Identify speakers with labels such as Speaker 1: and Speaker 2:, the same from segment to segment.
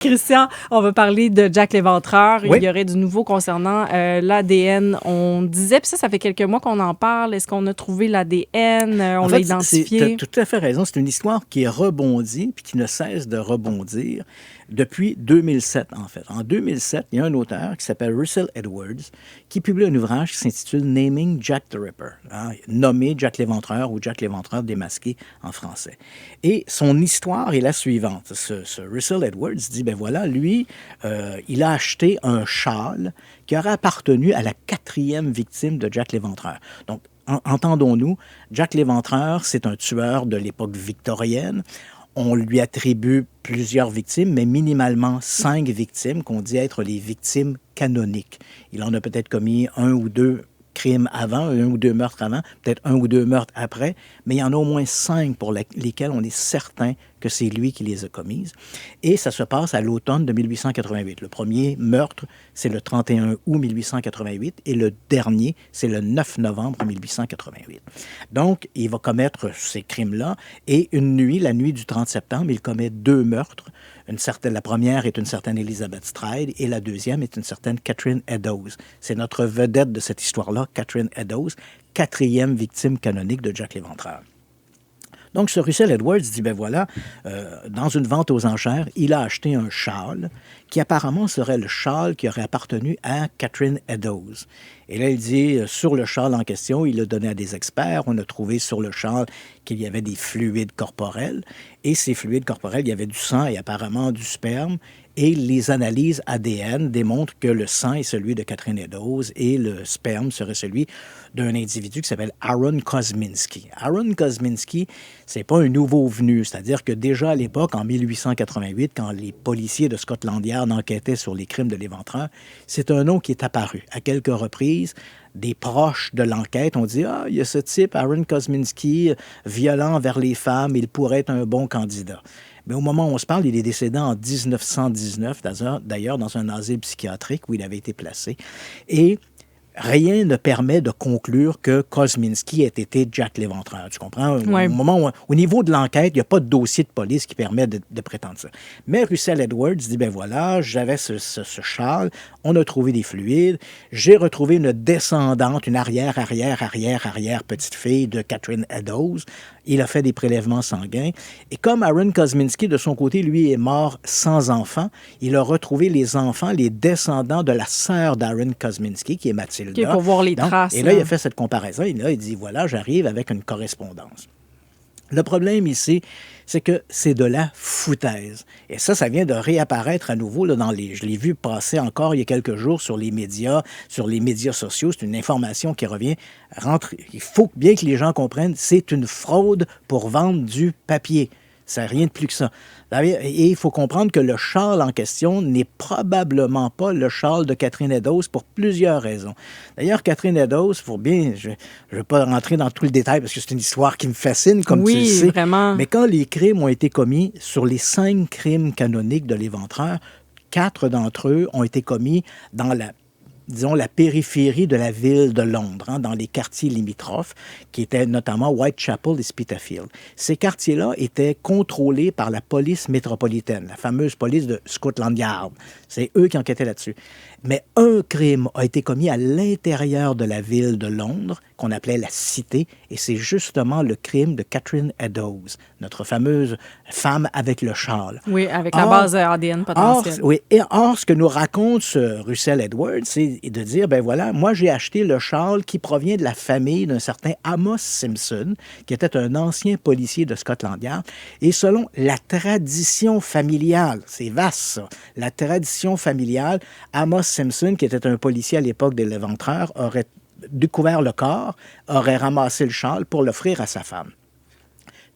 Speaker 1: Christian, on va parler de Jack l'Éventreur.
Speaker 2: Oui.
Speaker 1: Il y aurait du nouveau concernant l'ADN. On disait, puis ça fait quelques mois qu'on en parle. Est-ce qu'on a trouvé l'ADN? On l'a
Speaker 2: Tu as
Speaker 1: identifié?
Speaker 2: tout à fait raison. C'est une histoire qui est rebondie puis qui ne cesse de rebondir depuis 2007, en fait. En 2007, il y a un auteur qui s'appelle Russell Edwards qui publie un ouvrage qui s'intitule Naming Jack the Ripper, hein, nommé Jack l'Éventreur ou Jack l'Éventreur démasqué en français. Et son histoire est la suivante. Ce Russell Edwards dit, ben voilà, lui, il a acheté un châle qui aurait appartenu à la 4e victime de Jack l'Éventreur. Donc, entendons-nous, Jack l'Éventreur, c'est un tueur de l'époque victorienne. On lui attribue plusieurs victimes, mais minimalement 5 victimes qu'on dit être les victimes canoniques. Il en a peut-être commis 1 ou 2 crimes avant, 1 ou 2 meurtres avant, peut-être 1 ou 2 meurtres après, mais il y en a au moins 5 pour lesquels on est certain que c'est lui qui les a commises. Et ça se passe à l'automne de 1888. Le premier meurtre, c'est le 31 août 1888 et le dernier, c'est le 9 novembre 1888. Donc, il va commettre ces crimes-là et une nuit, la nuit du 30 septembre, il commet 2 meurtres. La première est une certaine Elizabeth Stride et la deuxième est une certaine Catherine Eddowes. C'est notre vedette de cette histoire-là, Catherine Eddowes, 4e victime canonique de Jack l'Éventreur. Donc, ce Russell Edwards dit, ben voilà, dans une vente aux enchères, il a acheté un châle qui apparemment serait le châle qui aurait appartenu à Catherine Eddowes. Et là, il dit, sur le châle en question, il l'a donné à des experts. On a trouvé sur le châle qu'il y avait des fluides corporels. Et ces fluides corporels, il y avait du sang et apparemment du sperme. Et les analyses ADN démontrent que le sang est celui de Catherine Eddowes et le sperme serait celui d'un individu qui s'appelle Aaron Kosminski. Aaron Kosminski, c'est pas un nouveau venu, c'est-à-dire que déjà à l'époque, en 1888, quand les policiers de Scotland Yard enquêtaient sur les crimes de l'Éventreur, c'est un nom qui est apparu à quelques reprises. Des proches de l'enquête ont dit « Ah, il y a ce type, Aaron Kosminski, violent envers les femmes, il pourrait être un bon candidat. » Mais au moment où on se parle, il est décédé en 1919, d'ailleurs dans un asile psychiatrique où il avait été placé. Et rien ne permet de conclure que Kosminski ait été Jack l'Éventreur. Tu comprends?
Speaker 1: Ouais.
Speaker 2: Au niveau de l'enquête, il n'y a pas de dossier de police qui permet de prétendre ça. Mais Russell Edwards dit, ben voilà, j'avais ce châle, on a trouvé des fluides, j'ai retrouvé une descendante, une arrière petite fille de Catherine Eddowes. Il a fait des prélèvements sanguins. Et comme Aaron Kosminski, de son côté, lui, est mort sans enfant, il a retrouvé les enfants, les descendants de la sœur d'Aaron Kosminski, qui est Mathilda.
Speaker 1: Okay, pour voir les traces.
Speaker 2: Et là, il a fait cette comparaison. Et là, il dit, voilà, j'arrive avec une correspondance. Le problème ici, c'est que c'est de la foutaise. Et ça vient de réapparaître à nouveau là, je l'ai vu passer encore il y a quelques jours sur les médias sociaux. C'est une information qui revient. Il faut bien que les gens comprennent, c'est une fraude pour vendre du papier. C'est rien de plus que ça. Et il faut comprendre que le châle en question n'est probablement pas le châle de Catherine Eddowes pour plusieurs raisons. D'ailleurs, Catherine Eddowes, je ne vais pas rentrer dans tout le détail parce que c'est une histoire qui me fascine, comme tu le sais.
Speaker 1: Oui, vraiment.
Speaker 2: Mais quand les crimes ont été commis, sur les 5 crimes canoniques de l'Éventreur, 4 d'entre eux ont été commis dans la périphérie de la ville de Londres, hein, dans les quartiers limitrophes, qui étaient notamment Whitechapel et Spitalfields. Ces quartiers-là étaient contrôlés par la police métropolitaine, la fameuse police de Scotland Yard. C'est eux qui enquêtaient là-dessus. Mais un crime a été commis à l'intérieur de la ville de Londres, qu'on appelait la Cité, et c'est justement le crime de Catherine Eddowes, notre fameuse femme avec le châle.
Speaker 1: Oui, avec la base ADN potentielle.
Speaker 2: Or, ce que nous raconte ce Russell Edwards, c'est de dire, ben voilà, moi j'ai acheté le châle qui provient de la famille d'un certain Amos Simpson, qui était un ancien policier de Scotland Yard, et selon la tradition familiale, c'est vaste ça, la tradition familiale, Amos Simpson, qui était un policier à l'époque de l'Éventreur, aurait découvert le corps, aurait ramassé le châle pour l'offrir à sa femme.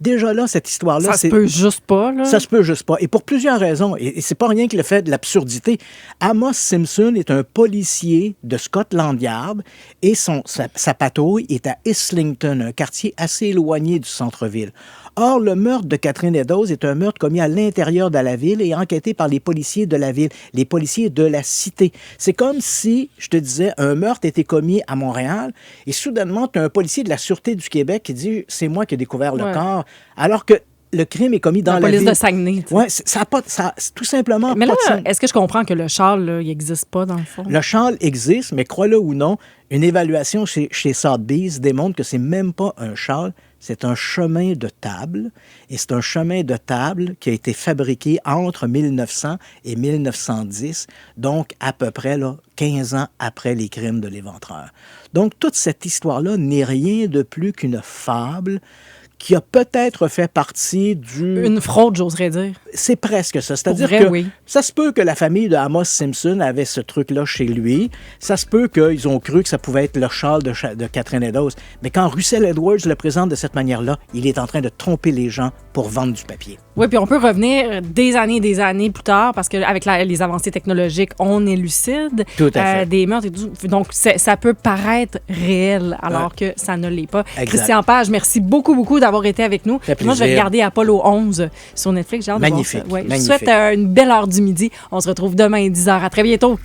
Speaker 2: Déjà là, cette histoire-là...
Speaker 1: Ça se peut juste pas, là.
Speaker 2: Ça se peut juste pas. Et pour plusieurs raisons. Et c'est pas rien que le fait de l'absurdité. Amos Simpson est un policier de Scotland Yard et sa patrouille est à Islington, un quartier assez éloigné du centre-ville. Or, le meurtre de Catherine Eddowes est un meurtre commis à l'intérieur de la ville et enquêté par les policiers de la ville, les policiers de la Cité. C'est comme si, je te disais, un meurtre était commis à Montréal et soudainement, tu as un policier de la Sûreté du Québec qui dit « c'est moi qui ai découvert le corps », alors que le crime est commis dans
Speaker 1: La
Speaker 2: la
Speaker 1: police
Speaker 2: ville.
Speaker 1: de Saguenay. tu sais.
Speaker 2: Ouais, ça a pas, ça, c'est tout simplement
Speaker 1: Mais
Speaker 2: pas
Speaker 1: là,
Speaker 2: de sens.
Speaker 1: est-ce que je comprends que le châle, là, il n'existe pas dans le fond?
Speaker 2: Le châle existe, mais crois-le ou non, une évaluation chez Sotheby's démontre que c'est même pas un châle, c'est un chemin de table. Et c'est un chemin de table qui a été fabriqué entre 1900 et 1910, donc à peu près là, 15 ans après les crimes de l'Éventreur. Donc toute cette histoire-là n'est rien de plus qu'une fable qui a peut-être fait partie du...
Speaker 1: Une fraude, j'oserais dire.
Speaker 2: C'est presque ça. C'est-à-dire
Speaker 1: Pour vrai,
Speaker 2: que
Speaker 1: oui.
Speaker 2: ça se peut que la famille de Amos Simpson avait ce truc-là chez lui. Ça se peut qu'ils ont cru que ça pouvait être le châle de Catherine Eddowes. Mais quand Russell Edwards le présente de cette manière-là, il est en train de tromper les gens pour vendre du papier.
Speaker 1: Oui, puis on peut revenir des années plus tard, parce qu'avec les avancées technologiques, on élucide
Speaker 2: Tout à fait.
Speaker 1: des meurtres et tout. Donc, ça peut paraître réel, alors que ça ne l'est pas.
Speaker 2: Exact.
Speaker 1: Christian Page, merci beaucoup d'avoir été avec nous.
Speaker 2: fait
Speaker 1: Moi, je vais
Speaker 2: plaisir.
Speaker 1: regarder Apollo 11 sur Netflix. J'ai hâte de voir
Speaker 2: Magnifique,
Speaker 1: ça. Ouais, je vous
Speaker 2: magnifique.
Speaker 1: souhaite une belle heure du midi. On se retrouve demain à 10h. À très bientôt.